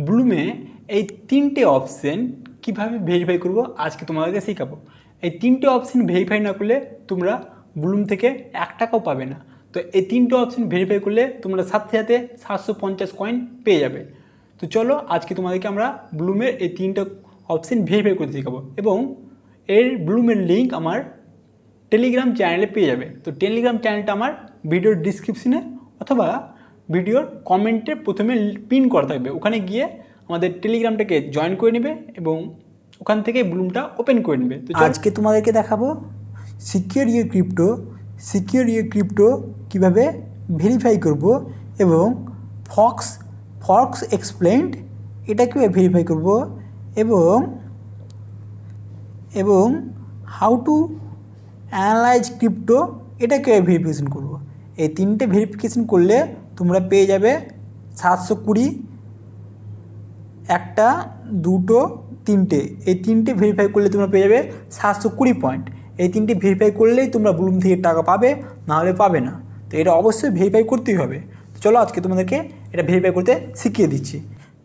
ব্লুমে এই তিনটে অপশন কিভাবে ভেরিফাই করব আজকে তোমাদেরকে শেখাবো। এই তিনটে অপশন ভেরিফাই না করলে তোমরা ব্লুম থেকে 1 টাকাও পাবে না। তো এই তিনটে অপশন ভেরিফাই করলে তোমরা সাথে সাথে 750 কয়েন পেয়ে যাবে। তো চলো আজকে তোমাদেরকে আমরা ব্লুমের এই তিনটে অপশন ভেরিফাই করতে শেখাবো এবং এর ব্লুমের লিঙ্ক আমার টেলিগ্রাম চ্যানেলে পেয়ে যাবে। তো টেলিগ্রাম চ্যানেলটা আমার ভিডিওর ডিসক্রিপশনে অথবা ভিডিওর কমেন্টে প্রথমে পিন করা থাকবে, ওখানে গিয়ে আমাদের টেলিগ্রামটাকে জয়েন করে নেবে এবং ওখান থেকে ব্লুমটা ওপেন করে নেবে। তো আজকে তোমাদেরকে দেখাবো সিকিউর ইউর ক্রিপ্টো কীভাবে ভেরিফাই করব এবং ফক্স এক্সপ্লেইনড এটা কীভাবে ভেরিফাই করব এবং হাউ টু অ্যানালাইজ ক্রিপ্টো এটা কীভাবে ভেরিফিকেশন করব। এই তিনটে ভেরিফিকেশন করলে তোমরা পেয়ে যাবে 720, একটা, দুটো, তিনটে। এই তিনটে ভেরিফাই করলে তোমরা পেয়ে যাবে 720 পয়েন্ট। এই তিনটে ভেরিফাই করলেই তোমরা ব্লুম থেকে টাকা পাবে, নাহলে পাবে না। তো এটা অবশ্যই ভেরিফাই করতেই হবে। তো চলো আজকে তোমাদেরকে এটা ভেরিফাই করতে শিখিয়ে দিচ্ছি।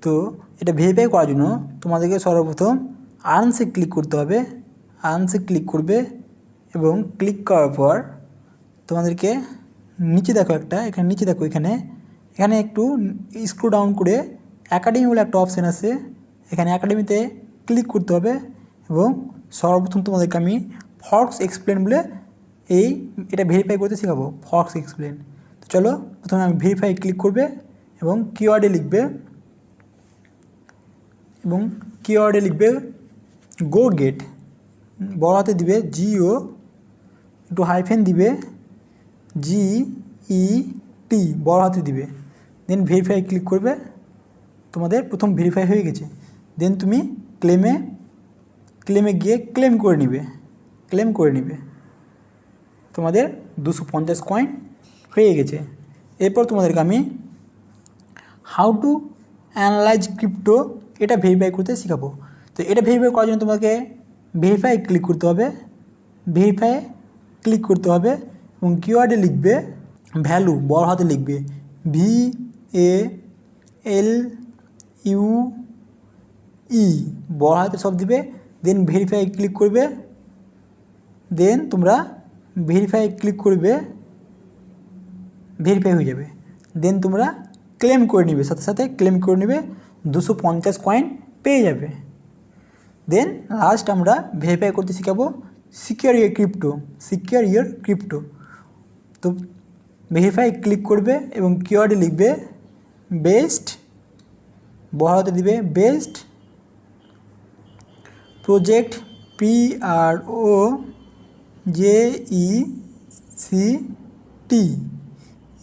তো এটা ভেরিফাই করার জন্য তোমাদেরকে সর্বপ্রথম আর্নসে ক্লিক করতে হবে। আর্নসে ক্লিক করবে এবং ক্লিক করার পর তোমাদেরকে নিচে দেখো এখানে নিচে দেখো এখানে একটু স্ক্রল ডাউন করে অ্যাকাডেমি বলে একটা অপশান আছে, এখানে অ্যাকাডেমিতে ক্লিক করতে হবে এবং সর্বপ্রথম তোমাদেরকে আমি ফক্স এক্সপ্লেন বলে এটা ভেরিফাই করতে শেখাবো, ফক্স এক্সপ্লেন। তো চলো প্রথমে আমি ভেরিফাই ক্লিক করবে এবং কিওয়ার্ডে লিখবে গো গেট, বড় হাতে দিবে GO, একটু হাইফেন দিবে GET, বড় হাতে দিবে, দেন ভেরিফাই ক্লিক করবে। তোমাদের প্রথম ভেরিফাই হয়ে গেছে। দেন তুমি ক্লেমে গিয়ে ক্লেম করে নিবে। তোমাদের 250 কয়েন হয়ে গেছে। এরপর তোমাদেরকে আমি হাউ টু অ্যানালাইজ ক্রিপ্টো এটা ভেরিফাই করতে শেখাবো। তো এটা ভেরিফাই করার জন্য তোমাকে ভেরিফাই ক্লিক করতে হবে এবং কিওয়ার্ডে লিখবে ভ্যালু, বড় হাতে লিখবে VALUE, বড় হাতে সব দিবে। দেন ভেরিফাই ক্লিক করবে, দেন তোমরা ভেরিফাই হয়ে যাবে। দেন তোমরা ক্লেম করে নিবে, সাথে সাথে ক্লেম করে নিবে, 250 কয়েন পেয়ে যাবে। দেন লাস্ট আমরা ভেরিফাই করতে শেখাবো সিকিউর ইউর ক্রিপ্টো। তো ভেরিফাই ক্লিক করবে এবং কিওয়ার্ডে লিখবে বেস্ট, বড় হাতে দিবে বেস্ট প্রজেক্ট PROJECT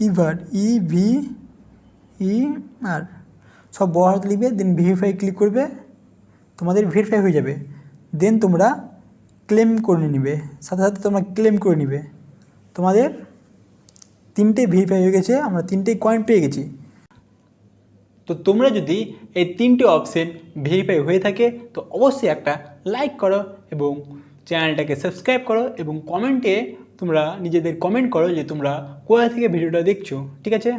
EVER, সব বড় হাতে লিখবে। দেন ভেরিফাই ক্লিক করবে, তোমাদের ভেরিফাই হয়ে যাবে। দেন তোমরা ক্লেম করে নিবে, সাথে সাথে তোমরা ক্লেম করে নিবে। তোমাদের তিনটে ভেরিফাই হয়ে গেছে, আমরা তিনটেই কয়েন পেয়ে গেছি। তো তোমরা যদি এই তিনটে অপশন ভেরিফাই হয়ে থাকে তো অবশ্যই একটা লাইক করো এবং চ্যানেলটাকে সাবস্ক্রাইব করো এবং কমেন্টে তোমরা নিজেদের কমেন্ট করো যে তোমরা কোথা থেকে ভিডিওটা দেখছো। ঠিক আছে।